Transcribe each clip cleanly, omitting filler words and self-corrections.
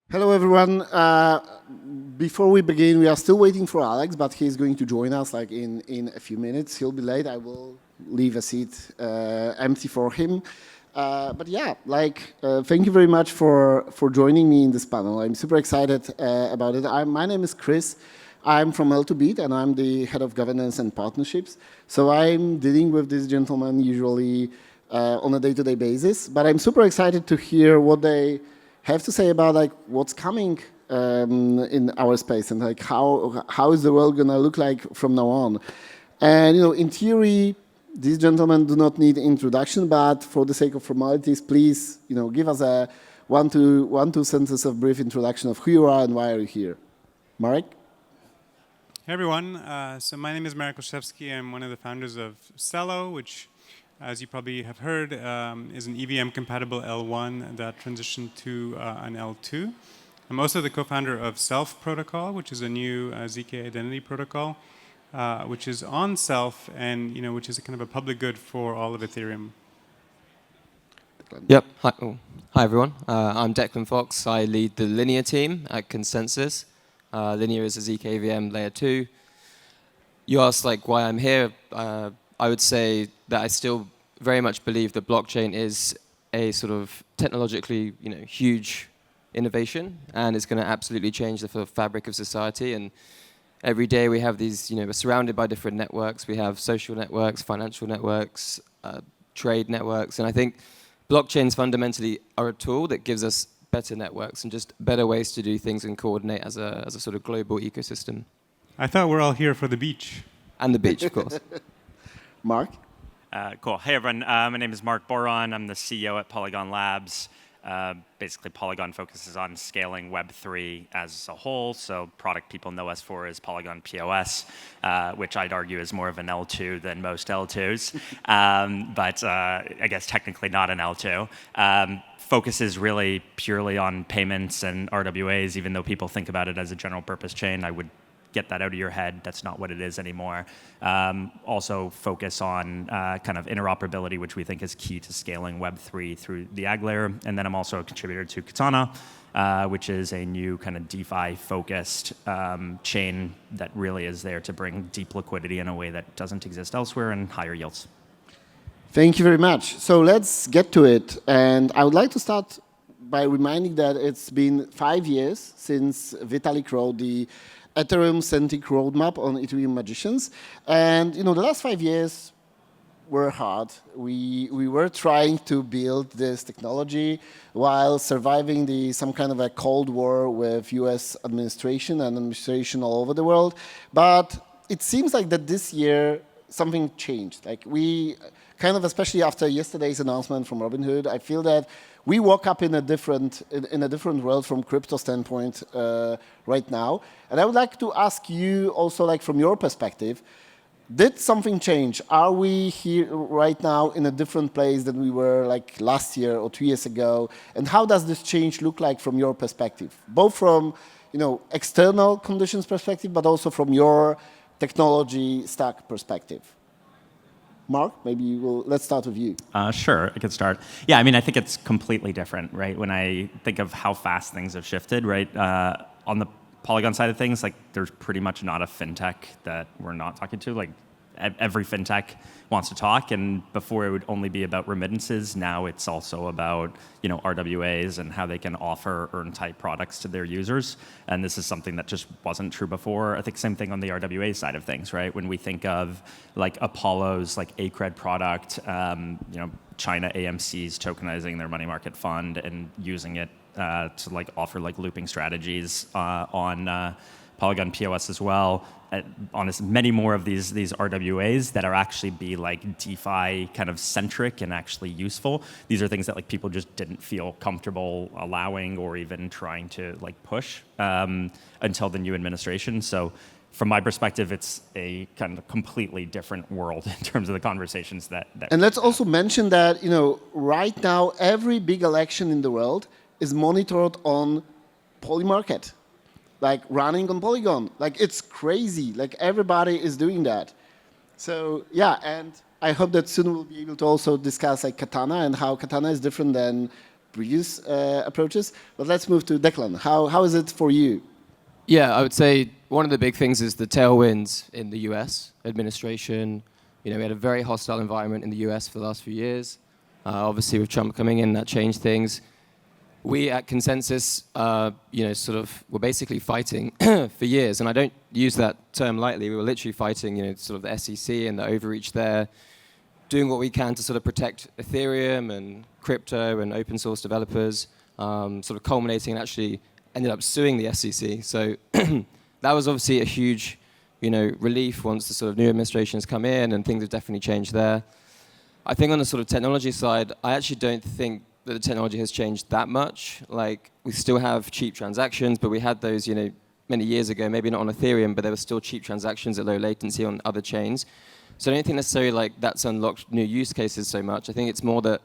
Hello, everyone. Before we begin, we are still waiting for Alex, but he's going to join us like in a few minutes. He'll be late. I will leave a seat empty for him. But yeah, thank you very much for joining me in this panel. I'm super excited about it. My name is Chris. I'm from L2Beat, and I'm the head of governance and partnerships. So I'm dealing with this gentleman usually on a day-to-day basis. But I'm super excited to hear what they have to say about what's coming in our space and how is the world gonna look like from now on. And in theory, these gentlemen do not need introduction, but for the sake of formalities, please give us a two sentences of brief introduction of who you are and why are you here. Marek? Hey everyone, so my name is Marek Olszewski. I'm one of the founders of Celo, which, as you probably have heard, is an EVM-compatible L1 that transitioned to an L2. I'm also the co-founder of Self Protocol, which is a new ZK identity protocol, which is on Self and which is a kind of a public good for all of Ethereum. Yep. Hi everyone. I'm Declan Fox. I lead the Linea team at Consensus. Linea is a ZK VM layer 2. You asked why I'm here. I would say that I still very much believe that blockchain is a sort of technologically, huge innovation, and it's going to absolutely change the fabric of society. And every day we have these, we're surrounded by different networks. We have social networks, financial networks, trade networks, and I think blockchains fundamentally are a tool that gives us better networks and just better ways to do things and coordinate as a sort of global ecosystem. I thought we're all here for the beach. And the beach, of course. Mark? Cool. Hey, everyone. My name is Marc Boiron. I'm the CEO at Polygon Labs. Basically, Polygon focuses on scaling Web3 as a whole. So product people know us for is Polygon POS, which I'd argue is more of an L2 than most L2s. But I guess technically not an L2. Focuses really purely on payments and RWAs, even though people think about it as a general purpose chain. I would get that out of your head. That's not what it is anymore. Also focus on kind of interoperability, which we think is key to scaling Web3 through the AG layer. And then I'm also a contributor to Katana, which is a new kind of DeFi-focused chain that really is there to bring deep liquidity in a way that doesn't exist elsewhere and higher yields. Thank you very much. So let's get to it. And I would like to start by reminding that it's been 5 years since Vitalik wrote the Ethereum-centric roadmap on Ethereum Magicians. And the last 5 years were hard. We were trying to build this technology while surviving some kind of a Cold War with US administration and administration all over the world. But it seems like that this year something changed. We kind of, especially after yesterday's announcement from Robinhood, I feel that we woke up in a different world from crypto standpoint right now. And I would like to ask you also, from your perspective, did something change? Are we here right now in a different place than we were last year or 2 years ago? And how does this change look like from your perspective? Both from external conditions perspective, but also from your technology stack perspective. Mark, maybe let's start with you. Sure, I could start. Yeah, I think it's completely different, right? When I think of how fast things have shifted, right? On the Polygon side of things, there's pretty much not a fintech that we're not talking to. Every fintech wants to talk, and before it would only be about remittances. Now it's also about RWAs and how they can offer earn-type products to their users. And this is something that just wasn't true before. I think same thing on the RWA side of things, right? When we think of Apollo's ACRED product, China AMC's tokenizing their money market fund and using it to offer looping strategies on Polygon POS as well. Honestly, many more of these RWAs that are actually be DeFi kind of centric and actually useful. These are things that people just didn't feel comfortable allowing or even trying to push until the new administration. So from my perspective, it's a kind of completely different world in terms of the conversations that and let's also mention that right now every big election in the world is monitored on Polymarket. Running on Polygon. It's crazy. Everybody is doing that. So yeah, and I hope that soon we'll be able to also discuss Katana and how Katana is different than previous approaches. But let's move to Declan. How is it for you? Yeah, I would say one of the big things is the tailwinds in the US administration. We had a very hostile environment in the US for the last few years. Obviously, with Trump coming in, that changed things. We at Consensus, were basically fighting for years, and I don't use that term lightly. We were literally fighting, sort of the SEC and the overreach there, doing what we can to sort of protect Ethereum and crypto and open source developers, sort of culminating and actually ended up suing the SEC. So that was obviously a huge, relief once the sort of new administration has come in, and things have definitely changed there. I think on the sort of technology side, I actually don't think that the technology has changed that much. Like, we still have cheap transactions, but we had those, many years ago, maybe not on Ethereum, but there were still cheap transactions at low latency on other chains. So I don't think necessarily like that's unlocked new use cases so much. I think it's more that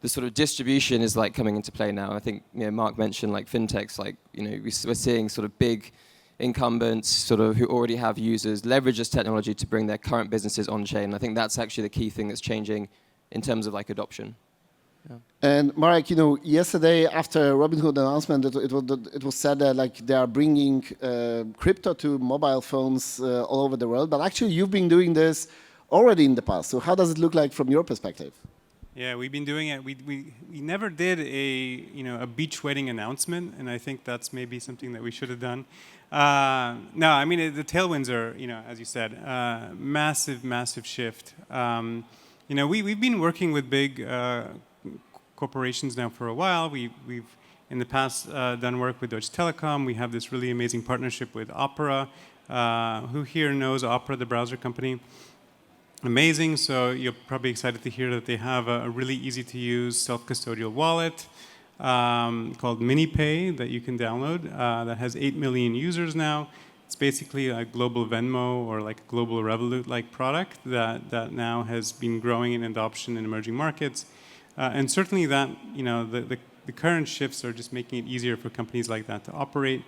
the sort of distribution is like coming into play now. I think Mark mentioned like fintechs, like we're seeing sort of big incumbents sort of who already have users leverage this technology to bring their current businesses on chain. I think that's actually the key thing that's changing in terms of like adoption. Yeah. And Marek, yesterday after Robinhood announcement, it was said that like they are bringing crypto to mobile phones all over the world. But actually, you've been doing this already in the past. So how does it look like from your perspective? Yeah, we've been doing it. We never did a beach wedding announcement, and I think that's maybe something that we should have done. No, I mean the tailwinds are, as you said, massive shift. We've been working with big corporations now for a while. We've in the past done work with Deutsche Telekom. We have this really amazing partnership with Opera. Who here knows Opera, the browser company? Amazing. So you're probably excited to hear that they have a really easy-to-use self-custodial wallet called MiniPay that you can download that has 8 million users now. It's basically a global Venmo or like a global Revolut-like product that now has been growing in adoption in emerging markets. And certainly that, the current shifts are just making it easier for companies like that to operate.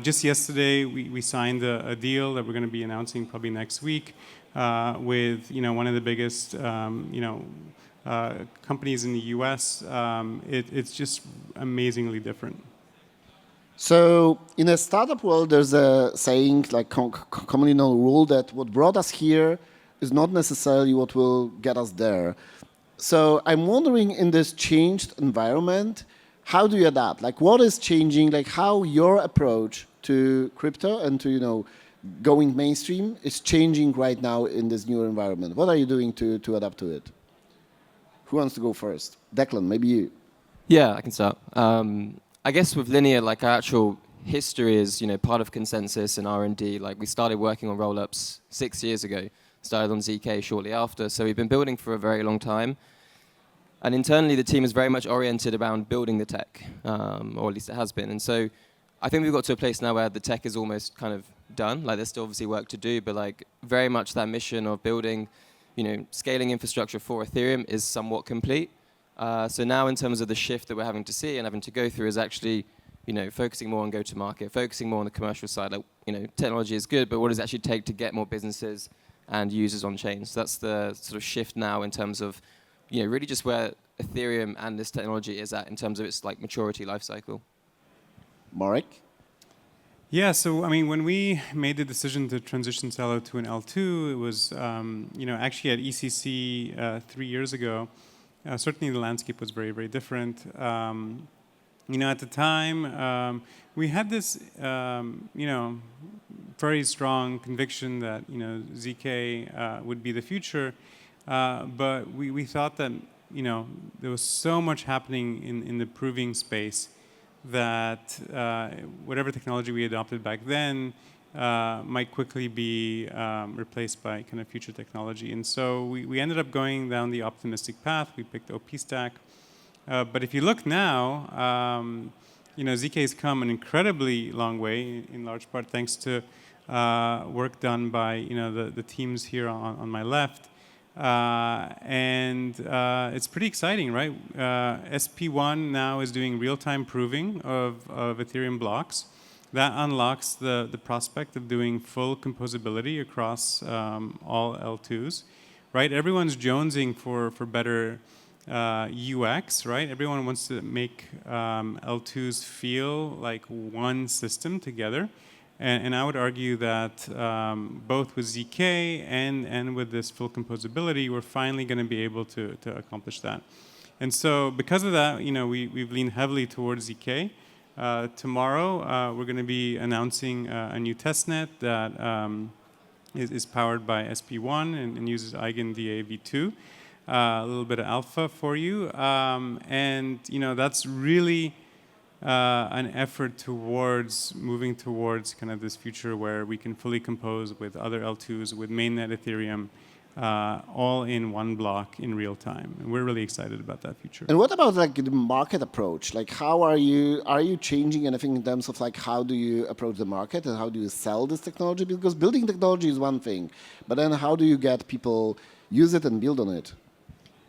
Just yesterday, we signed a deal that we're going to be announcing probably next week with one of the biggest companies in the US. It's just amazingly different. So in a startup world, there's a saying, like commonly known rule, that what brought us here is not necessarily what will get us there. So I'm wondering, in this changed environment, how do you adapt? Like, what is changing? Like, how your approach to crypto and to going mainstream is changing right now in this new environment? What are you doing to adapt to it? Who wants to go first? Declan, maybe you. Yeah, I can start. I guess with Linea, like our actual history is, part of Consensus and R&D. Like we started working on rollups 6 years ago, started on ZK shortly after. So we've been building for a very long time. And internally, the team is very much oriented around building the tech, or at least it has been. And so I think we've got to a place now where the tech is almost kind of done. Like there's still obviously work to do, but like very much that mission of building, scaling infrastructure for Ethereum is somewhat complete. So now in terms of the shift that we're having to see and having to go through is actually, focusing more on go-to-market, focusing more on the commercial side. Like, technology is good, but what does it actually take to get more businesses and users on chain? So that's the sort of shift now in terms of, really just where Ethereum and this technology is at in terms of its like maturity life cycle. Marek? Yeah, so I mean, when we made the decision to transition Celo to an L2, it was, actually at ECC 3 years ago. Certainly, the landscape was very, very different. At the time, we had this, very strong conviction that ZK would be the future, but we thought that there was so much happening in the proving space that whatever technology we adopted back then might quickly be replaced by kind of future technology. And so we ended up going down the optimistic path. We picked OP Stack. But if you look now, ZK has come an incredibly long way, in large part thanks to work done by the teams here on my left. And it's pretty exciting, right? SP1 now is doing real-time proving of Ethereum blocks. That unlocks the prospect of doing full composability across all L2s, right? Everyone's jonesing for better UX, right? Everyone wants to make L2s feel like one system together. And I would argue that both with ZK and with this full composability, we're finally going to be able to accomplish that. And so because of that, we've leaned heavily towards ZK. Tomorrow, we're going to be announcing a new testnet that is powered by SP1 and uses EigenDA v2. A little bit of alpha for you. And that's really an effort towards moving towards kind of this future where we can fully compose with other L2s, with mainnet Ethereum, all in one block in real time. And we're really excited about that future. And what about like the market approach? Like how are you changing anything in terms of like how do you approach the market and how do you sell this technology? Because building technology is one thing, but then how do you get people use it and build on it?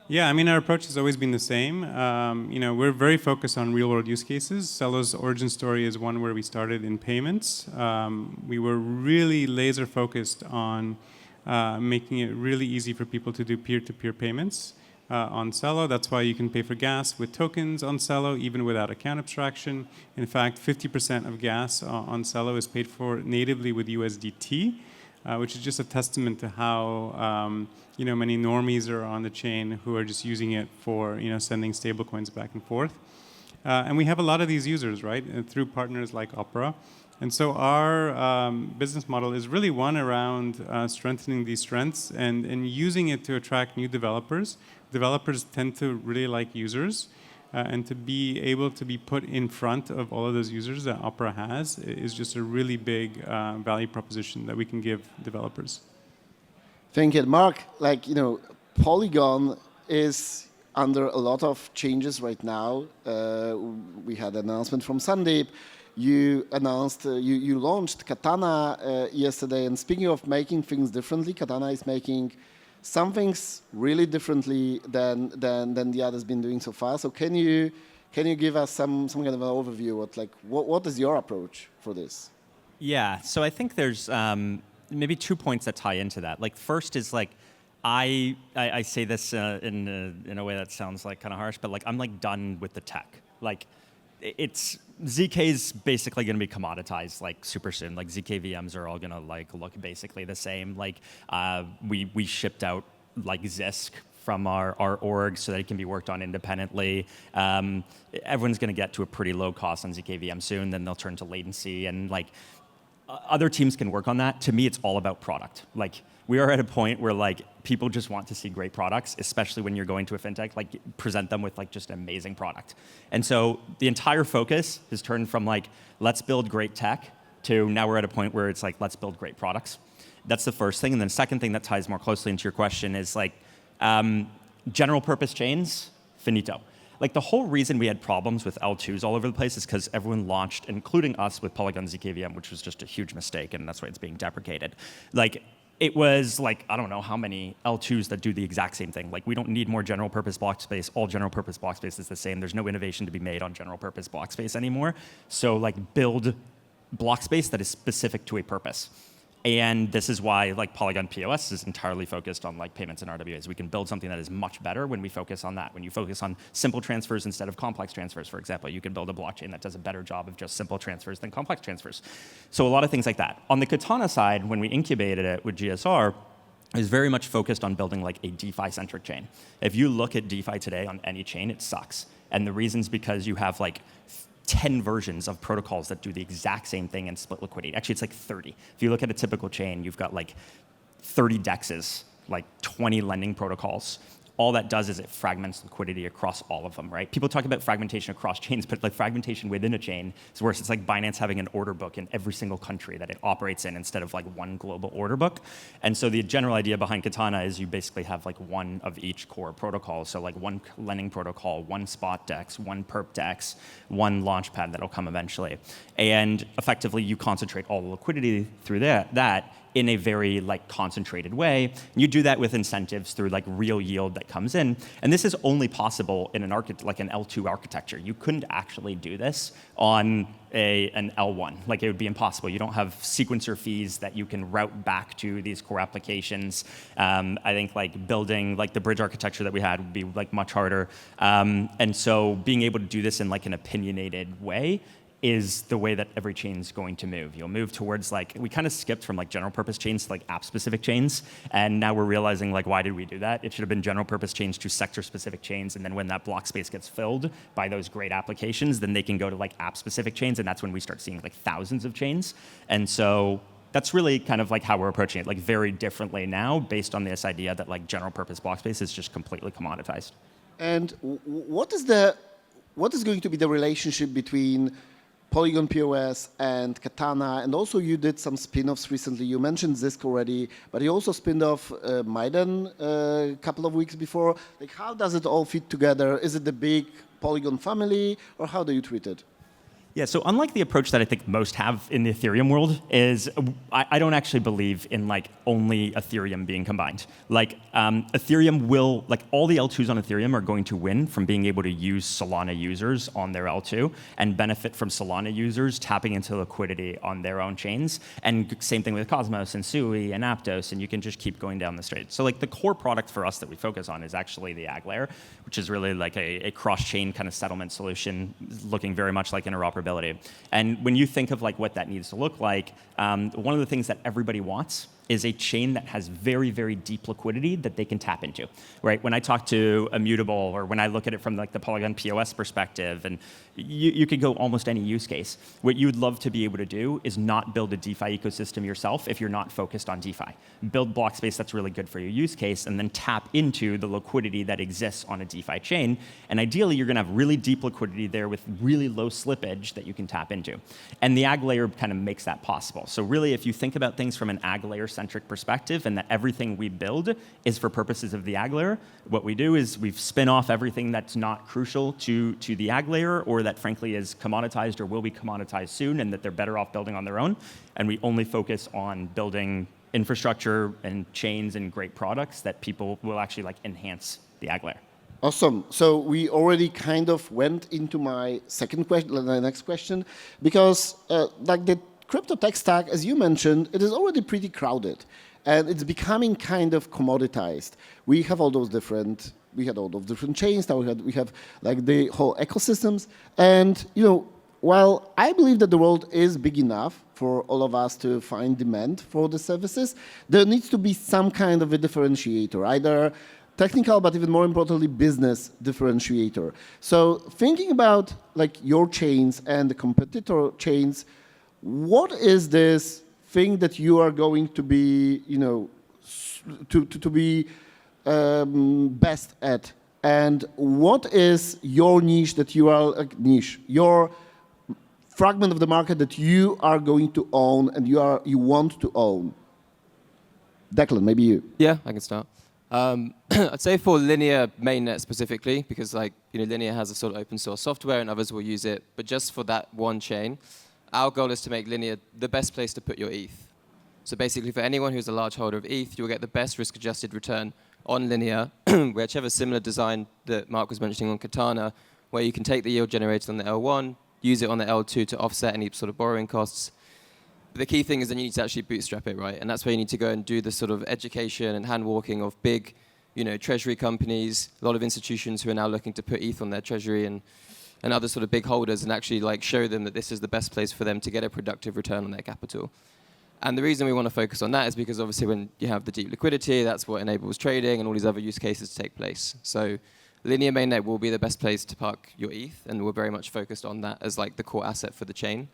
Yeah, I mean, our approach has always been the same. We're very focused on real-world use cases. Celo's origin story is one where we started in payments. We were really laser-focused on making it really easy for people to do peer-to-peer payments on Celo. That's why you can pay for gas with tokens on Celo, even without account abstraction. In fact, 50% of gas on Celo is paid for natively with USDT. Which is just a testament to how many normies are on the chain who are just using it for sending stablecoins back and forth. And we have a lot of these users, right, through partners like Opera. And so our business model is really one around strengthening these strengths and using it to attract new developers. Developers tend to really like users. And to be able to be put in front of all of those users that Opera has is just a really big value proposition that we can give developers. Thank you, Mark. Polygon is under a lot of changes right now. We had an announcement from Sandeep. You announced, you launched Katana yesterday. And speaking of making things differently, Katana is making some things really differently than the others been doing so far. So can you give us some kind of an overview? What is your approach for this? Yeah, so I think there's maybe 2 points that tie into that. First is I say this in a way that sounds kind of harsh, but I'm done with the tech. ZK's basically going to be commoditized super soon. ZK VMs are all going to look basically the same. We shipped out Zisk from our org so that it can be worked on independently. Everyone's going to get to a pretty low cost on ZK VM soon. Then they'll turn to latency and other teams can work on that. To me, it's all about product. We are at a point where people just want to see great products, especially when you're going to a fintech. Present them with just an amazing product. And so the entire focus has turned from let's build great tech to now we're at a point where it's let's build great products. That's the first thing. And then the second thing that ties more closely into your question is general purpose chains, finito. The whole reason we had problems with L2s all over the place is because everyone launched, including us, with Polygon ZKVM, which was just a huge mistake, and that's why it's being deprecated. It was I don't know how many L2s that do the exact same thing. We don't need more general purpose block space. All general purpose block space is the same. There's no innovation to be made on general purpose block space anymore. So build block space that is specific to a purpose. And this is why Polygon POS is entirely focused on payments and RWAs. We can build something that is much better when we focus on that. When you focus on simple transfers instead of complex transfers, for example, you can build a blockchain that does a better job of just simple transfers than complex transfers. So a lot of things like that. On the Katana side, when we incubated it with GSR, it was very much focused on building a DeFi-centric chain. If you look at DeFi today on any chain, it sucks. And the reason's because you have 10 versions of protocols that do the exact same thing and split liquidity. Actually, it's 30. If you look at a typical chain, you've got 30 DEXs, 20 lending protocols. All that does is it fragments liquidity across all of them, right? People talk about fragmentation across chains, but fragmentation within a chain is worse. It's like Binance having an order book in every single country that it operates in instead of one global order book. And so the general idea behind Katana is you basically have one of each core protocol. So one lending protocol, one spot DEX, one perp DEX, one launchpad that'll come eventually. And effectively you concentrate all the liquidity through that in a very like concentrated way. And you do that with incentives through like real yield that comes in. And this is only possible in an like an L2 architecture. You couldn't actually do this on an L1. Like it would be impossible. You don't have sequencer fees that you can route back to these core applications. I think like building like the bridge architecture that we had would be like much harder. And so being able to do this in like an opinionated way is the way that every chain's going to move. You'll move towards like, we kind of skipped from like general purpose chains to like app specific chains. And now we're realizing like, why did we do that? It should have been general purpose chains to sector specific chains. And then when that block space gets filled by those great applications, then they can go to like app specific chains. And that's when we start seeing like thousands of chains. And so that's really kind of like how we're approaching it, like very differently now based on this idea that like general purpose block space is just completely commoditized. And what is going to be the relationship between Polygon POS and Katana, and also you did some spin-offs recently. You mentioned Zisk already, but you also spinned off Maiden a couple of weeks before. Like, how does it all fit together? Is it the big Polygon family, or how do you treat it? Yeah, so unlike the approach that I think most have in the Ethereum world is I don't actually believe in like only Ethereum being combined. Like Ethereum will, like all the L2s on Ethereum are going to win from being able to use Solana users on their L2 and benefit from Solana users tapping into liquidity on their own chains. And same thing with Cosmos and Sui and Aptos, and you can just keep going down the street. So like the core product for us that we focus on is actually the AG layer, which is really like a cross-chain kind of settlement solution looking very much like interoperability. And when you think of like what that needs to look like, one of the things that everybody wants is a chain that has very, very deep liquidity that they can tap into, right? When I talk to Immutable, or when I look at it from like the Polygon POS perspective, and you could go almost any use case. What you'd love to be able to do is not build a DeFi ecosystem yourself if you're not focused on DeFi. Build block space that's really good for your use case, and then tap into the liquidity that exists on a DeFi chain. And ideally, you're gonna have really deep liquidity there with really low slippage that you can tap into. And the AG layer kind of makes that possible. So really, if you think about things from an AG layer centric perspective, and that everything we build is for purposes of the AG layer, what we do is we spin off everything that's not crucial to the AG layer, or that frankly is commoditized or will be commoditized soon, and that they're better off building on their own. And we only focus on building infrastructure and chains and great products that people will actually like enhance the AG layer. Awesome. So we already kind of went into my second question, the next question, because like the crypto tech stack, as you mentioned, it is already pretty crowded, and it's becoming kind of commoditized. We had all those different chains. Now we have like the whole ecosystems, and while I believe that the world is big enough for all of us to find demand for the services, there needs to be some kind of a differentiator, either technical, but even more importantly, business differentiator. So thinking about like your chains and the competitor chains, what is this thing that you are going to be, to be best at? And what is your niche that you are, your fragment of the market that you are going to own and you want to own? Declan, maybe you. Yeah, I can start. I'd say for Linea mainnet specifically, because Linea has a sort of open source software and others will use it, but just for that one chain, our goal is to make Linea the best place to put your ETH. So basically for anyone who's a large holder of ETH, you'll get the best risk-adjusted return on Linea, which have a similar design that Mark was mentioning on Katana, where you can take the yield generated on the L1, use it on the L2 to offset any sort of borrowing costs. But the key thing is then you need to actually bootstrap it, right? And that's where you need to go and do the sort of education and hand-walking of big, treasury companies, a lot of institutions who are now looking to put ETH on their treasury and other sort of big holders, and actually like show them that this is the best place for them to get a productive return on their capital. And the reason we want to focus on that is because obviously when you have the deep liquidity, that's what enables trading and all these other use cases to take place. So Linea mainnet will be the best place to park your ETH, and we're very much focused on that as like the core asset for the chain,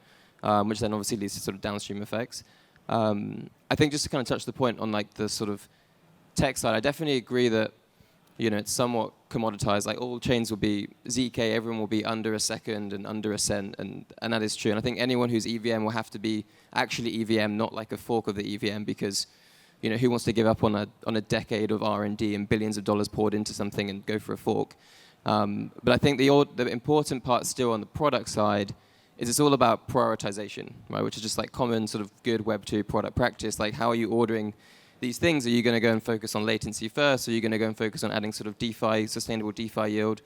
which then obviously leads to sort of downstream effects. I think just to kind of touch the point on like the sort of tech side, I definitely agree that it's somewhat commoditized. Like all chains will be ZK, everyone will be under a second and under a cent, and that is true. And I think anyone who's EVM will have to be actually EVM, not like a fork of the EVM, because who wants to give up on a decade of R&D and billions of dollars poured into something and go for a fork? But I think the important part still on the product side is it's all about prioritization, right? Which is just like common sort of good Web 2 product practice. Like, how are you ordering these things? Are you going to go and focus on latency first? Are you going to go and focus on adding sort of DeFi, sustainable DeFi yield?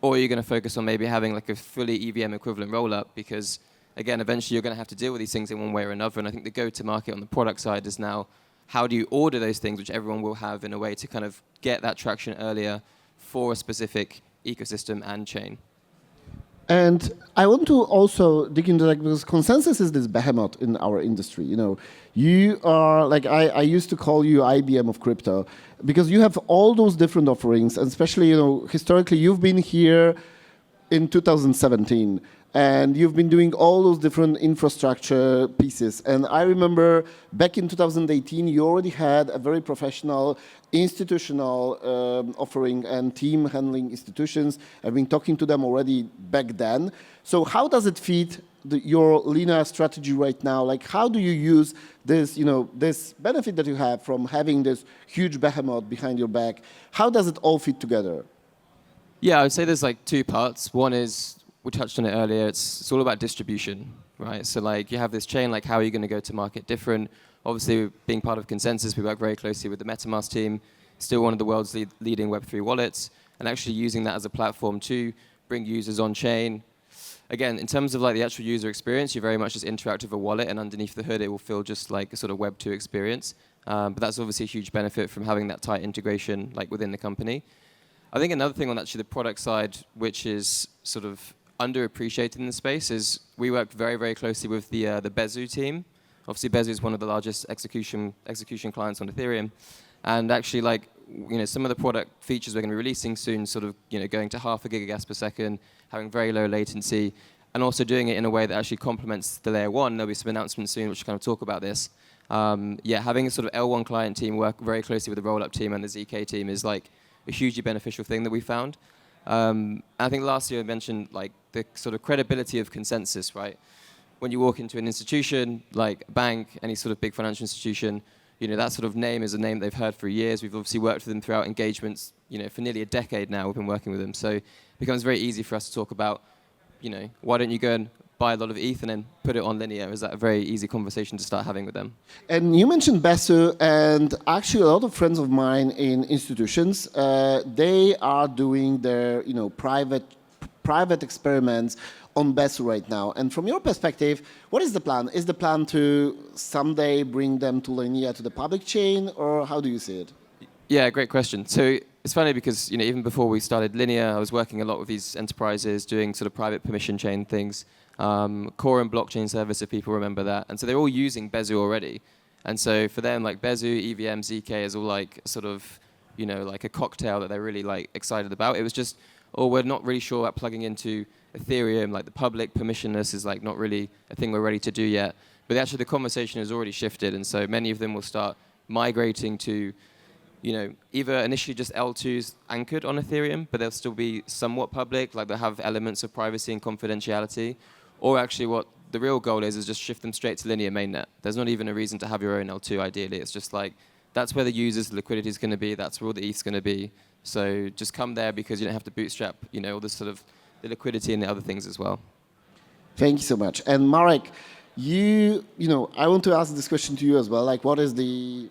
Or are you going to focus on maybe having like a fully EVM equivalent rollup? Because again, eventually you're going to have to deal with these things in one way or another. And I think the go-to-market on the product side is now, how do you order those things, which everyone will have, in a way to kind of get that traction earlier for a specific ecosystem and chain. And I want to also dig into that, because consensus is this behemoth in our industry. You know, you are like, I used to call you IBM of crypto, because you have all those different offerings, and especially, you know, historically you've been here in 2017. And you've been doing all those different infrastructure pieces. And I remember back in 2018, you already had a very professional institutional offering and team handling institutions. I've been talking to them already back then. So how does it fit your Linea strategy right now? Like, how do you use this, you know, this benefit that you have from having this huge behemoth behind your back? How does it all fit together? Yeah, I would say there's like two parts. One is, we touched on it earlier, it's all about distribution, right? So like, you have this chain, like how are you going to go to market different? Obviously, being part of Consensus, we work very closely with the MetaMask team, still one of the world's leading Web3 wallets, and actually using that as a platform to bring users on chain. Again, in terms of like the actual user experience, you very much just interact with a wallet, and underneath the hood, it will feel just like a sort of Web 2 experience. But that's obviously a huge benefit from having that tight integration like within the company. I think another thing on actually the product side, which is sort of underappreciated in the space, is we work very, very closely with the Bezu team. Obviously, Bezu is one of the largest execution clients on Ethereum, and actually, like, you know, some of the product features we're going to be releasing soon, sort of, you know, going to 0.5 gigagas per second, having very low latency, and also doing it in a way that actually complements the layer 1. There'll be some announcements soon which kind of talk about this. Yeah, having a sort of L1 client team work very closely with the rollup team and the ZK team is like a hugely beneficial thing that we found. I think last year I mentioned like the sort of credibility of Consensus, right? When you walk into an institution, like a bank, any sort of big financial institution, you know, that sort of name is a name they've heard for years. We've obviously worked with them throughout engagements, you know, for nearly a decade now we've been working with them. So it becomes very easy for us to talk about, you know, why don't you go and buy a lot of ETH and then put it on Linea? Is that a very easy conversation to start having with them? And you mentioned Bezu, and actually a lot of friends of mine in institutions, they are doing their, you know, private experiments on Bezu right now. And from your perspective, what is the plan? Is the plan to someday bring them to Linea, to the public chain, or how do you see it? Yeah, great question. So it's funny because, you know, even before we started Linea, I was working a lot with these enterprises doing sort of private permission chain things, core and blockchain service, if people remember that. And so they're all using Bezu already. And so for them, like Bezu, EVM, ZK is all like sort of, you know, like a cocktail that they're really like excited about. It was just, oh, we're not really sure about plugging into Ethereum, like the public permissionless is like not really a thing we're ready to do yet. But actually the conversation has already shifted, and so many of them will start migrating to, you know, either initially just L2s anchored on Ethereum, but they'll still be somewhat public, like they'll have elements of privacy and confidentiality, or actually what the real goal is just shift them straight to Linea mainnet. There's not even a reason to have your own L2 ideally. It's just like, that's where the users' liquidity is going to be, that's where all the ETH is going to be. So just come there because you don't have to bootstrap, you know, all this sort of the liquidity and the other things as well. Thank you so much. And Marek, you know, I want to ask this question to you as well. Like, what is the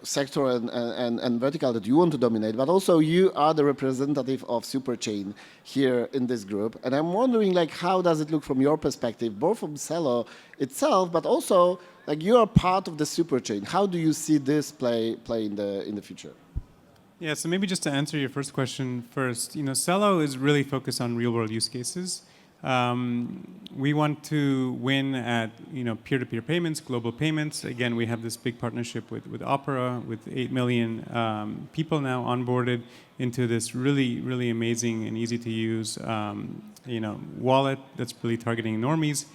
sector and vertical that you want to dominate? But also, you are the representative of Superchain here in this group. And I'm wondering, like, how does it look from your perspective, both from Celo itself, but also, like, you are part of the Superchain. How do you see this play in the future? Yeah, so maybe just to answer your first question first, you know, Celo is really focused on real-world use cases. We want to win at, you know, peer-to-peer payments, global payments. Again, we have this big partnership with Opera, with 8 million people now onboarded into this really, really amazing and easy-to-use, you know, wallet that's really targeting normies.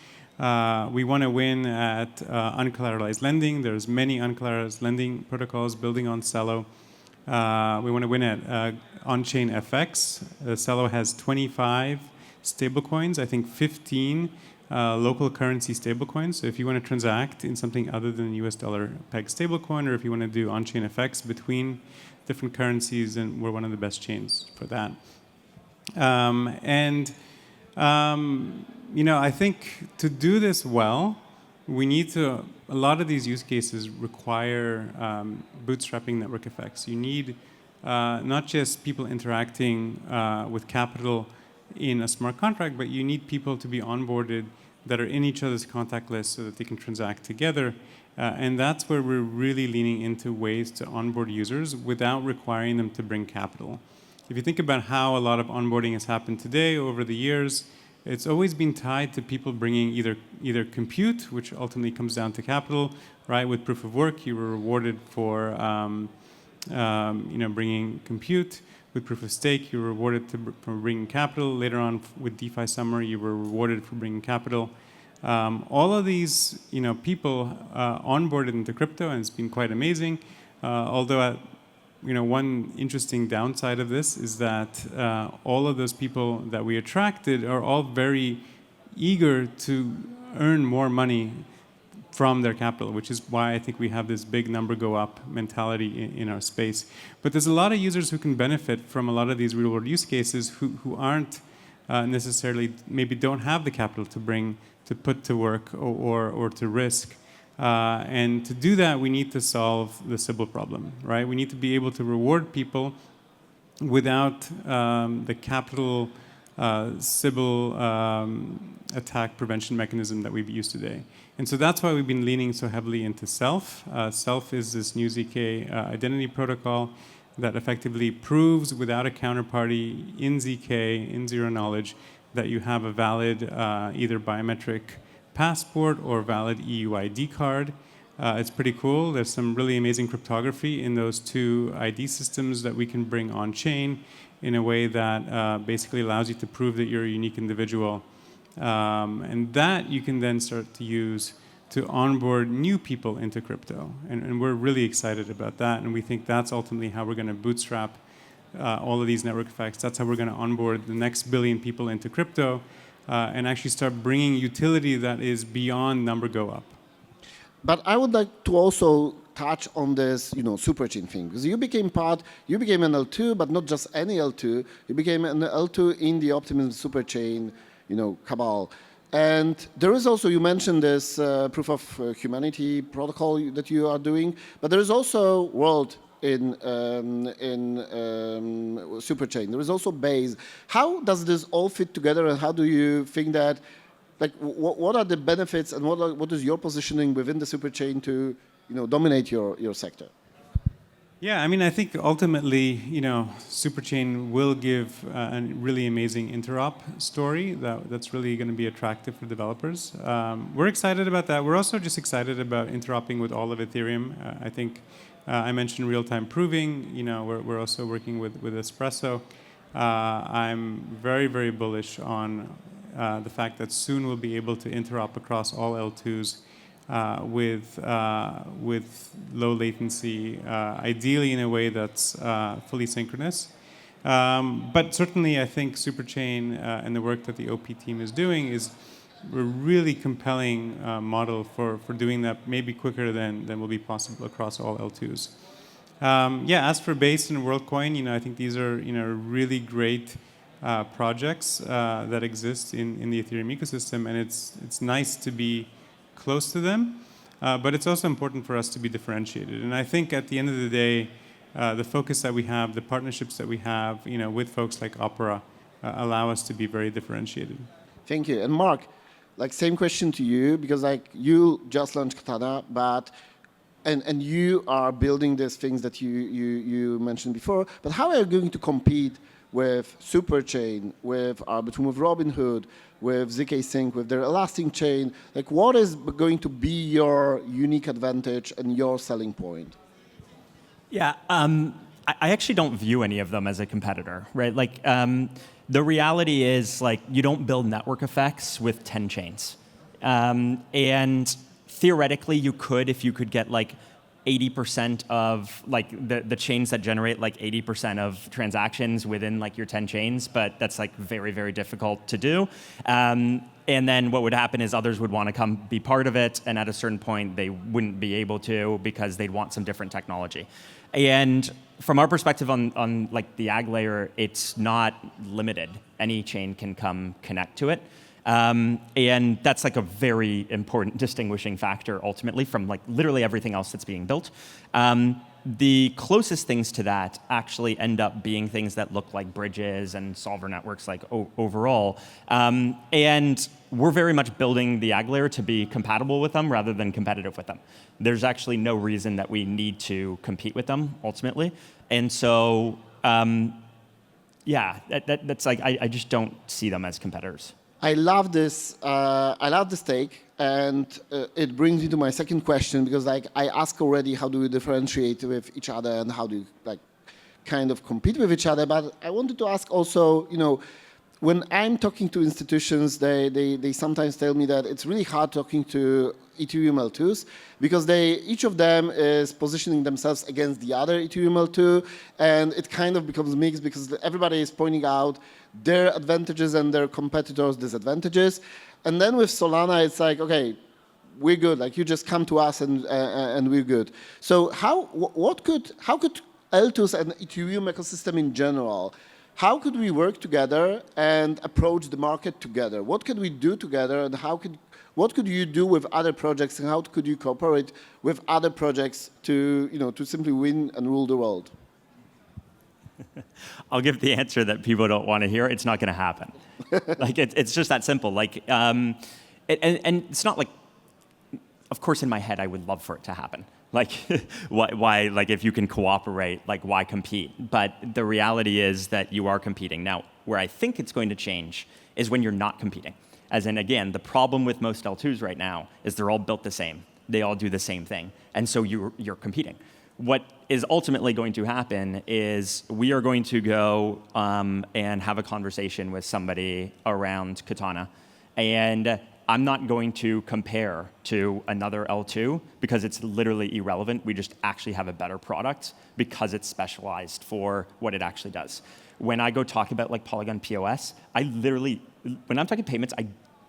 We want to win at uncollateralized lending. There's many uncollateralized lending protocols building on Celo. We want to win at on-chain FX. Celo has 25 stablecoins, I think 15 local currency stablecoins. So if you want to transact in something other than US dollar peg stablecoin, or if you want to do on-chain FX between different currencies, then we're one of the best chains for that. I think to do this well, we need to, a lot of these use cases require bootstrapping network effects. You need not just people interacting with capital in a smart contract, but you need people to be onboarded that are in each other's contact list so that they can transact together. And that's where we're really leaning into ways to onboard users without requiring them to bring capital. If you think about how a lot of onboarding has happened today over the years, it's always been tied to people bringing either compute, which ultimately comes down to capital, right? With proof of work, you were rewarded for bringing compute. With proof of stake, you were rewarded for bringing capital. Later on, with DeFi Summer, you were rewarded for bringing capital. All of these, people onboarded into crypto, and it's been quite amazing. Although, one interesting downside of this is that all of those people that we attracted are all very eager to earn more money from their capital, which is why I think we have this big number go up mentality in our space. But there's a lot of users who can benefit from a lot of these real-world use cases who aren't necessarily, maybe don't have the capital to put to work or to risk. And to do that, we need to solve the Sybil problem, right? We need to be able to reward people without the capital Sybil attack prevention mechanism that we've used today. And so that's why we've been leaning so heavily into Self. Self is this new ZK identity protocol that effectively proves without a counterparty in ZK, in zero knowledge, that you have a valid either biometric passport or valid EU ID card. It's pretty cool. There's some really amazing cryptography in those two ID systems that we can bring on-chain in a way that basically allows you to prove that you're a unique individual. And that you can then start to use to onboard new people into crypto. And we're really excited about that. And we think that's ultimately how we're going to bootstrap all of these network effects. That's how we're going to onboard the next billion people into crypto and actually start bringing utility that is beyond number go up. But I would like to also touch on this, superchain thing, because you became an L2, but not just any L2. You became an L2 in the Optimism superchain, cabal. And there is also, you mentioned this proof of humanity protocol that you are doing, but there is also World in superchain. There is also Base. How does this all fit together, and how do you think that, what are the benefits, and what is your positioning within the superchain to, dominate your sector? Yeah, I think ultimately, superchain will give a really amazing interop story that's really going to be attractive for developers. We're excited about that. We're also just excited about interoping with all of Ethereum. I think I mentioned real-time proving. We're also working with Espresso. I'm very, very bullish on the fact that soon we'll be able to interop across all L2s with low latency, ideally in a way that's fully synchronous. But certainly I think superchain and the work that the OP team is doing is a really compelling model for doing that maybe quicker than will be possible across all L2s. As for Base and WorldCoin, I think these are really great projects that exist in the Ethereum ecosystem, and it's nice to be close to them, but it's also important for us to be differentiated. And I think at the end of the day, the focus that we have, the partnerships that we have, with folks like Opera, allow us to be very differentiated. Thank you. And Mark, same question to you, because you just launched Katana, but and you are building these things that you mentioned before. But how are you going to compete with Superchain, with Arbitrum, with Robinhood, with ZK Sync, with their Elastic Chain? What is going to be your unique advantage and your selling point? Yeah, I actually don't view any of them as a competitor, right? The reality is, you don't build network effects with 10 chains. And theoretically, you could if you could get 80% of the chains that generate 80% of transactions within your 10 chains, but that's very, very difficult to do. And then what would happen is others would want to come be part of it, and at a certain point they wouldn't be able to because they'd want some different technology. And from our perspective on the ag layer, it's not limited. Any chain can come connect to it. And that's like a very important distinguishing factor ultimately from like literally everything else that's being built. The closest things to that actually end up being things that look like bridges and solver networks like overall. And we're very much building the ag layer to be compatible with them rather than competitive with them. There's actually no reason that we need to compete with them ultimately. And so, yeah, that's like, I just don't see them as competitors. I love this. I love this take, and it brings me to my second question because, like, I asked already, how do we differentiate with each other and how do you like kind of compete with each other? But I wanted to ask also, you know, when I'm talking to institutions, they sometimes tell me that it's really hard talking to Ethereum L2s because each of them is positioning themselves against the other Ethereum L2, and it kind of becomes mixed because everybody is pointing out their advantages and their competitors' disadvantages. And then with Solana, it's like, okay, we're good. Like you just come to us and we're good. So how could L2s and Ethereum ecosystem in general, how could we work together and approach the market together? What could we do together, and what could you do with other projects, and how could you cooperate with other projects to, you know, to simply win and rule the world? I'll give the answer that people don't want to hear. It's not going to happen. Like it's just that simple. Like, and it's not like, of course, in my head, I would love for it to happen. Like, why? Like, if you can cooperate, like, why compete? But the reality is that you are competing. Now, where I think it's going to change is when you're not competing. As in, again, the problem with most L2s right now is they're all built the same. They all do the same thing, and so you're competing. What is ultimately going to happen is we are going to go and have a conversation with somebody around Katana, and I'm not going to compare to another L2 because it's literally irrelevant. We just actually have a better product because it's specialized for what it actually does. When I go talk about like Polygon POS, I literally, when I'm talking payments, I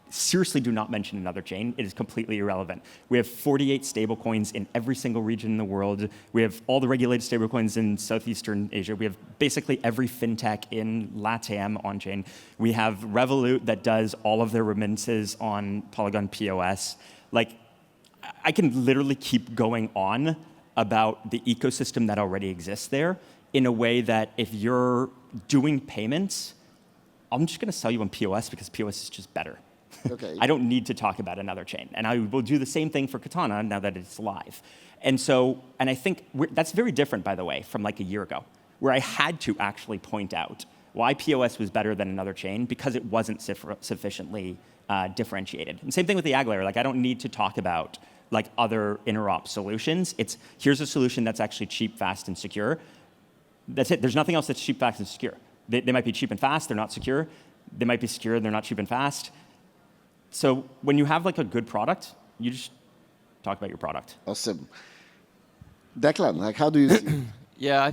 seriously do not mention another chain. It is completely irrelevant. We have 48 stablecoins in every single region in the world. We have all the regulated stablecoins in Southeastern Asia. We have basically every fintech in LATAM on chain. We have Revolut that does all of their remittances on Polygon POS. Like, I can literally keep going on about the ecosystem that already exists there in a way that if you're doing payments, I'm just going to sell you on POS because POS is just better. Okay. I don't need to talk about another chain. And I will do the same thing for Katana now that it's live. And so, and I think that's very different, by the way, from like a year ago, where I had to actually point out why POS was better than another chain because it wasn't sufficiently differentiated. And same thing with the ag layer. Like, I don't need to talk about like other interop solutions. It's here's a solution that's actually cheap, fast, and secure. That's it. There's nothing else that's cheap, fast, and secure. They might be cheap and fast. They're not secure. They might be secure. They're not cheap and fast. So when you have like a good product, you just talk about your product. Awesome. Declan, like, how do you see it? Yeah,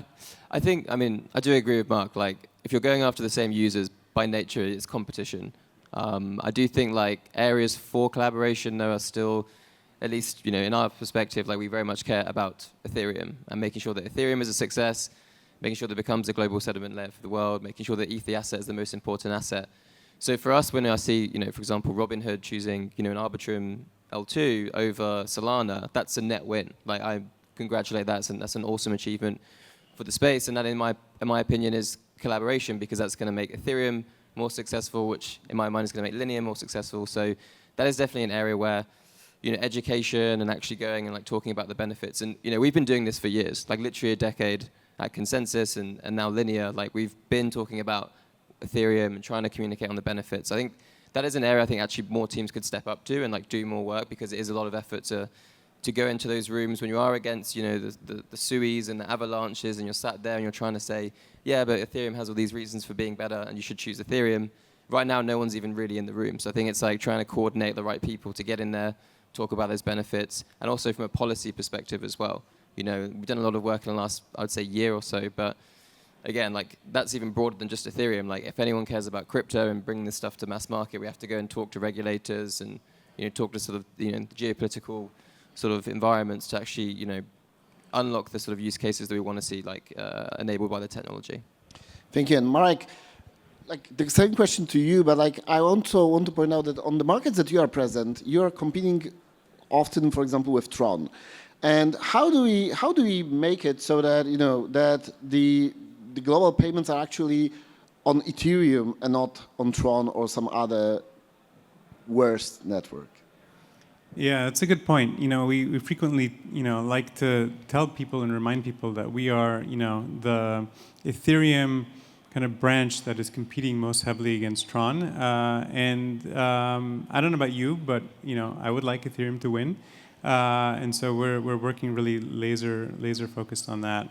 I think, I mean, I do agree with Mark. Like, if you're going after the same users, by nature, it's competition. I do think like areas for collaboration, though, are still, at least, you know, in our perspective, like we very much care about Ethereum and making sure that Ethereum is a success, making sure that it becomes a global settlement layer for the world, making sure that ETH asset is the most important asset. So for us, when I see, you know, for example, Robinhood choosing, you know, an Arbitrum L2 over Solana, that's a net win. Like, I congratulate that. That's an awesome achievement for the space. And that, in my opinion, is collaboration, because that's going to make Ethereum more successful, which in my mind is going to make Linea more successful. So that is definitely an area where, you know, education and actually going and like talking about the benefits. And, you know, we've been doing this for years, like literally a decade at Consensus and now Linea. Like, we've been talking about Ethereum and trying to communicate on the benefits. I think that is an area I think actually more teams could step up to and like do more work, because it is a lot of effort to go into those rooms when you are against, you know, the SUIs and the avalanches, and you're sat there and you're trying to say, yeah, but Ethereum has all these reasons for being better and you should choose Ethereum. Right now, no one's even really in the room. So I think it's like trying to coordinate the right people to get in there, talk about those benefits, and also from a policy perspective as well. You know, we've done a lot of work in the last, I would say, year or so, but again, like, that's even broader than just Ethereum. Like, if anyone cares about crypto and bringing this stuff to mass market, we have to go and talk to regulators and, you know, talk to sort of, you know, geopolitical sort of environments to actually, you know, unlock the sort of use cases that we want to see, like, enabled by the technology. Thank you. And Marek, like the same question to you, but like I also want to point out that on the markets that you are present, you are competing often, for example, with Tron. And how do we make it so that that the global payments are actually on Ethereum and not on Tron or some other worse network? Yeah, that's a good point. We frequently, like to tell people and remind people that we are, the Ethereum kind of branch that is competing most heavily against Tron. I don't know about you, but, I would like Ethereum to win. And so we're working really laser focused on that.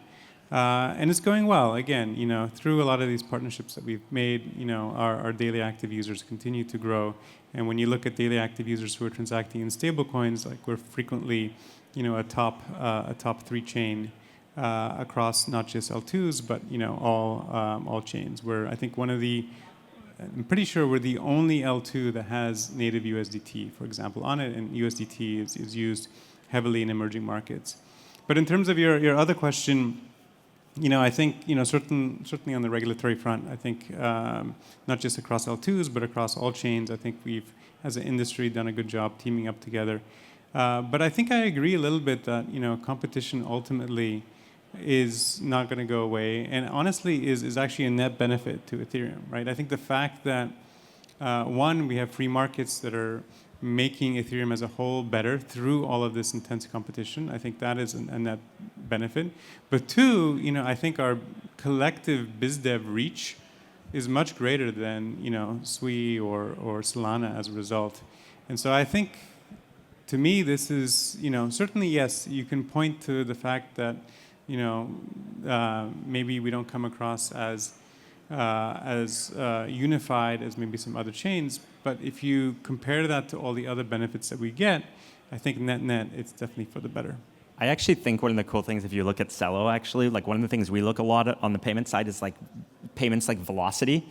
And it's going well. Again, through a lot of these partnerships that we've made, our daily active users continue to grow. And when you look at daily active users who are transacting in stablecoins, like we're frequently, a top 3 chain across not just L2s, but all chains. I think I'm pretty sure we're the only L2 that has native USDT, for example, on it, and USDT is used heavily in emerging markets. But in terms of your other question, I think, certainly on the regulatory front, I think not just across L2s, but across all chains, I think we've, as an industry, done a good job teaming up together. But I think I agree a little bit that, competition ultimately is not going to go away, and honestly is actually a net benefit to Ethereum, right? I think the fact that, one, we have free markets that are making Ethereum as a whole better through all of this intense competition. I think that is a net benefit. But two, I think our collective biz dev reach is much greater than Sui or Solana as a result. And so I think, to me, this is certainly, yes, you can point to the fact that maybe we don't come across as unified as maybe some other chains. But if you compare that to all the other benefits that we get, I think net, it's definitely for the better. I actually think one of the cool things, if you look at Celo, actually, like one of the things we look a lot at on the payment side is like payments like velocity.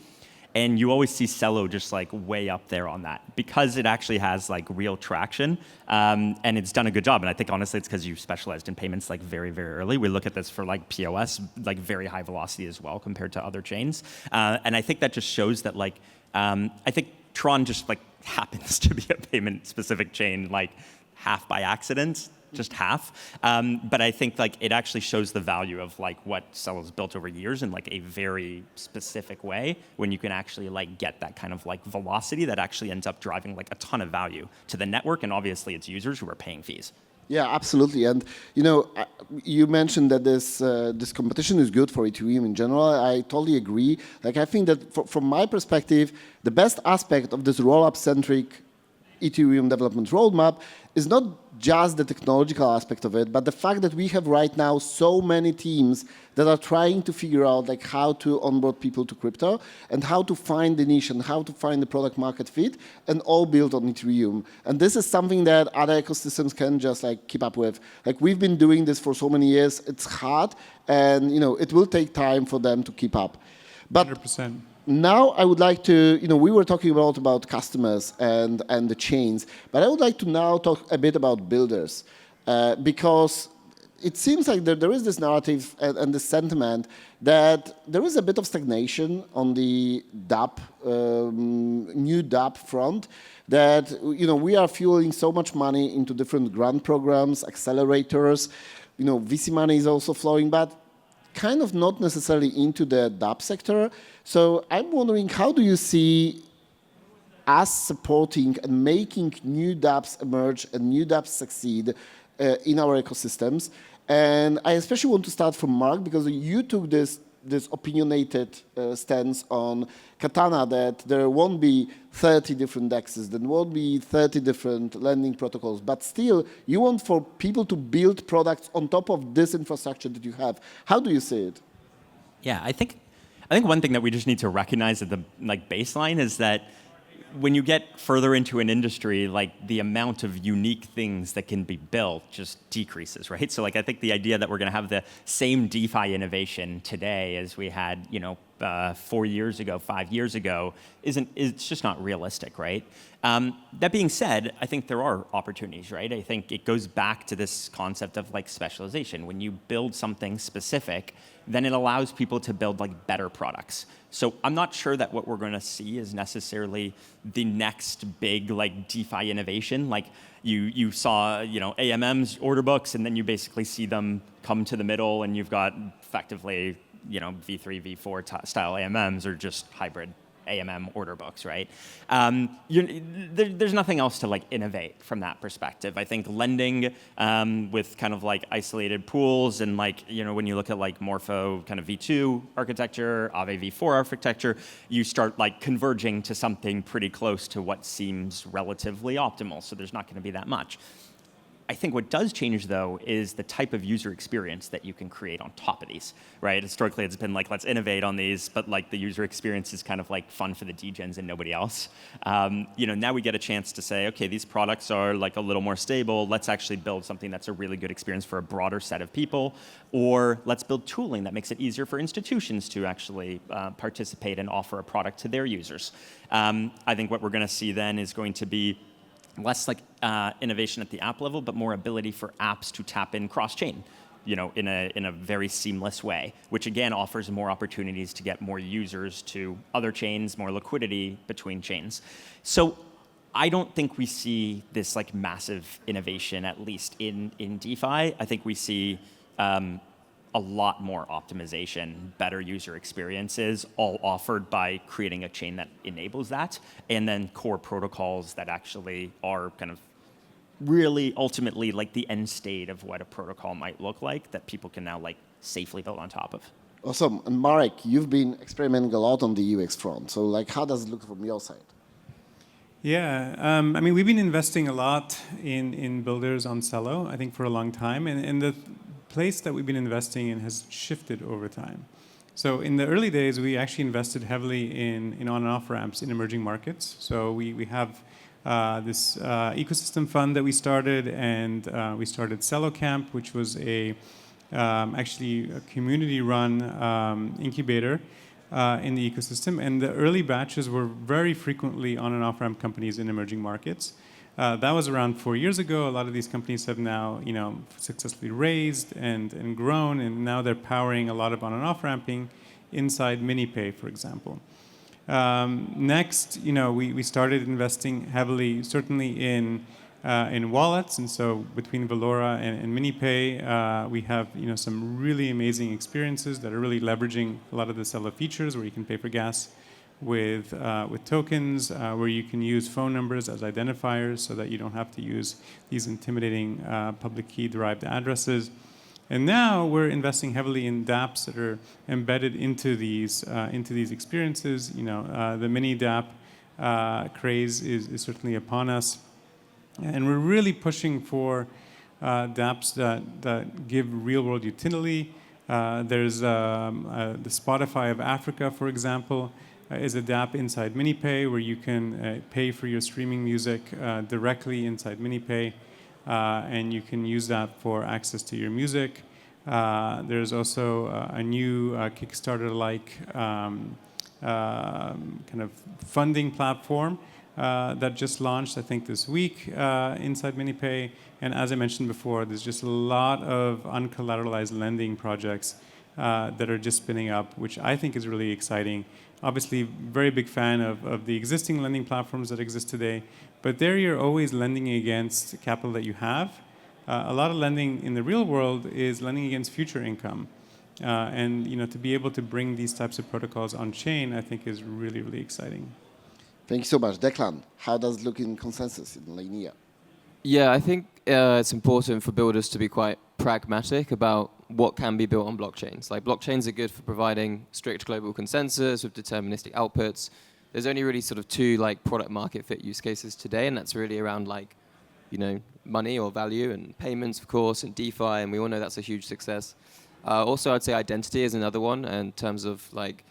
And you always see Celo just like way up there on that because it actually has like real traction, and it's done a good job. And I think honestly it's because you specialized in payments like very, very early. We look at this for like POS, like very high velocity as well compared to other chains. And I think that just shows that like, I think Tron just like happens to be a payment specific chain, like half by accident. Just half, but I think like it actually shows the value of like what Celo's built over years in like a very specific way when you can actually like get that kind of like velocity that actually ends up driving like a ton of value to the network and obviously its users who are paying fees. Yeah, absolutely. And you mentioned that this competition is good for Ethereum in general. I totally agree. Like I think that from my perspective, the best aspect of this roll-up-centric Ethereum development roadmap is not just the technological aspect of it, but the fact that we have right now so many teams that are trying to figure out like how to onboard people to crypto and how to find the niche and how to find the product market fit, and all built on Ethereum. And this is something that other ecosystems can just like keep up with. Like we've been doing this for so many years. It's hard, and it will take time for them to keep up. But 100%. Now I would like to, we were talking about customers and the chains, but I would like to now talk a bit about builders, because it seems like there is this narrative and this sentiment that there is a bit of stagnation on the DApp, new DApp front, that we are fueling so much money into different grant programs, accelerators, VC money is also flowing, but kind of not necessarily into the DApp sector. So I'm wondering, how do you see us supporting and making new dApps emerge and new dApps succeed in our ecosystems? And I especially want to start from Mark, because you took this opinionated stance on Katana, that there won't be 30 different DEXs, there won't be 30 different lending protocols, but still you want for people to build products on top of this infrastructure that you have. How do you see it? Yeah, I think one thing that we just need to recognize at the baseline is that when you get further into an industry, like the amount of unique things that can be built just decreases, right? So I think the idea that we're going to have the same DeFi innovation today as we had, 4 years ago, 5 years ago, it's just not realistic, right? That being said, I think there are opportunities, right? I think it goes back to this concept of like specialization. When you build something specific, then it allows people to build like better products. So I'm not sure that what we're going to see is necessarily the next big like DeFi innovation. Like you saw, AMM's order books, and then you basically see them come to the middle, and you've got effectively, V3, V4 style AMMs or just hybrid AMM order books, right? There's nothing else to like innovate from that perspective. I think lending with kind of like isolated pools and like, when you look at like Morpho kind of V2 architecture, Aave V4 architecture, you start like converging to something pretty close to what seems relatively optimal. So there's not going to be that much. I think what does change, though, is the type of user experience that you can create on top of these, right? Historically, it's been like, let's innovate on these, but like the user experience is kind of like fun for the degens and nobody else. Now we get a chance to say, okay, these products are like a little more stable. Let's actually build something that's a really good experience for a broader set of people, or let's build tooling that makes it easier for institutions to actually participate and offer a product to their users. I think what we're going to see then is going to be less like innovation at the app level, but more ability for apps to tap in cross-chain, in a very seamless way, which again offers more opportunities to get more users to other chains, more liquidity between chains. So I don't think we see this like massive innovation, at least in DeFi. I think we see a lot more optimization, better user experiences, all offered by creating a chain that enables that, and then core protocols that actually are kind of really ultimately like the end state of what a protocol might look like that people can now like safely build on top of. Awesome. And Marek, you've been experimenting a lot on the UX front. So like, how does it look from your side? Yeah, we've been investing a lot in builders on Celo, I think, for a long time, and the place that we've been investing in has shifted over time. So in the early days, we actually invested heavily in on and off ramps in emerging markets. So we have this ecosystem fund that we started, and we started Celo Camp, which was actually a community-run incubator in the ecosystem. And the early batches were very frequently on and off ramp companies in emerging markets. That was around 4 years ago. A lot of these companies have now, successfully raised and grown, and now they're powering a lot of on and off ramping inside MiniPay, for example. Next, we started investing heavily, certainly in wallets, and so between Valora and MiniPay, we have some really amazing experiences that are really leveraging a lot of the Celo features, where you can pay for gas with tokens, where you can use phone numbers as identifiers so that you don't have to use these intimidating public key derived addresses. And now we're investing heavily in dApps that are embedded into these experiences. The mini dApp craze is certainly upon us, and we're really pushing for dApps that give real world utility. There's the Spotify of Africa, for example, is a dApp inside MiniPay where you can pay for your streaming music directly inside MiniPay, and you can use that for access to your music. There's also a new Kickstarter-like kind of funding platform that just launched, I think, this week inside MiniPay. And as I mentioned before, there's just a lot of uncollateralized lending projects that are just spinning up, which I think is really exciting. Obviously, very big fan of the existing lending platforms that exist today, but there you're always lending against capital that you have. A lot of lending in the real world is lending against future income. And to be able to bring these types of protocols on chain, I think is really, really exciting. Thank you so much. Declan, how does it look in consensus in Linea? Yeah, I think it's important for builders to be quite pragmatic about what can be built on blockchains. Like, blockchains are good for providing strict global consensus with deterministic outputs. There's only really sort of two like product market fit use cases today, and that's really around like, money or value and payments, of course, and DeFi, and we all know that's a huge success. Also, I'd say identity is another one in terms of like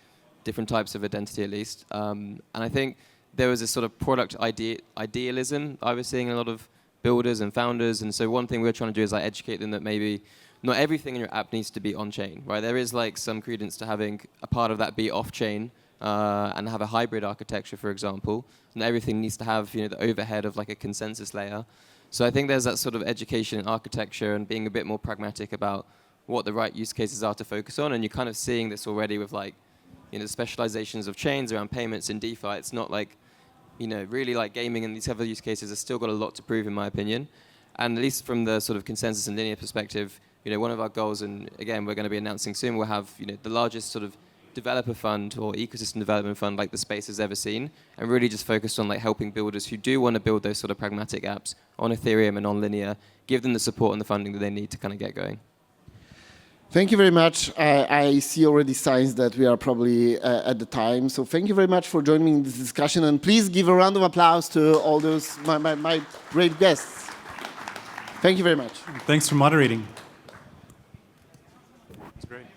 different types of identity at least. And I think there was a sort of product idealism I was seeing in a lot of builders and founders, and so one thing we're trying to do is like educate them that maybe not everything in your app needs to be on-chain, right? There is like some credence to having a part of that be off-chain and have a hybrid architecture, for example. And everything needs to have, you know, the overhead of like a consensus layer. So I think there's that sort of education in architecture and being a bit more pragmatic about what the right use cases are to focus on. And you're kind of seeing this already with like, you know, the specializations of chains around payments in DeFi. It's not like, you know, really like gaming and these other use cases have still got a lot to prove, in my opinion. And at least from the sort of consensus and linear perspective, you know, one of our goals, and again, we're going to be announcing soon, we'll have, you know, the largest sort of developer fund or ecosystem development fund like the space has ever seen, and really just focused on like helping builders who do want to build those sort of pragmatic apps on Ethereum and on Linea, give them the support and the funding that they need to kind of get going. Thank you very much. I see already signs that we are probably at the time. So thank you very much for joining me in this discussion. And please give a round of applause to all those, my great guests. Thank you very much. Thanks for moderating. It's great.